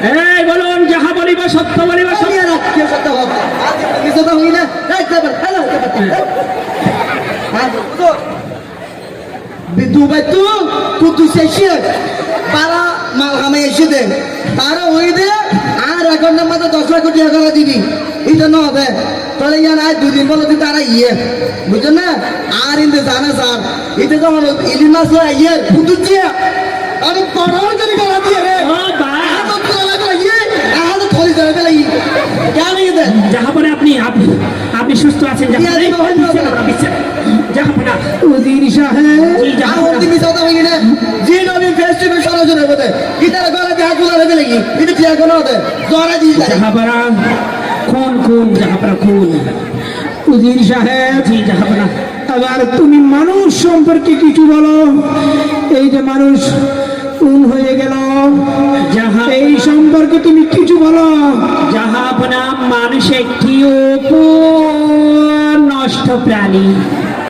এই বলুন, যাহা বলিব সত্য বলিব, সত্য হবে। কিছু তো হই না। হ্যালো দুবাই তো কুতুই শেষে পারা মাল কামাই এসে দে তারা ওই দে আর এখন মধ্যে 10 লাখ কোটি টাকা দিবি এটা না হবে তাহলে ইয়ান আজ দুদিন বলো তারা বুঝছেন না আর ইন্দে জানা স্যার এটা যখন ইলিশ মাছ ইয়ে কুতুচ্ছে আমি পড়াও জানি গলা দিয়ে রে যাহাপনা আপনি সুস্থ আছেন? যাহাপনা উজির সাহেব তুমি কথা হইনি না যে নবী ফেস টু ফেস সরাসরি হবে ইতারা গলা দিয়ে হাত গুলা লাগি এটা কি এখন হবে জরা দিয়ে যাহাপনা খুন যাহাপনা খুন। উজির সাহেব জি যাহাপনা। আবার তুমি মানুষ সম্পর্কে কিছু বলো। এই যে মানুষ খুন হয়ে গেল এই সম্পর্কে তুমি কিছু বলো। যাহাপনা মানুষ একটি নষ্ট প্রাণী।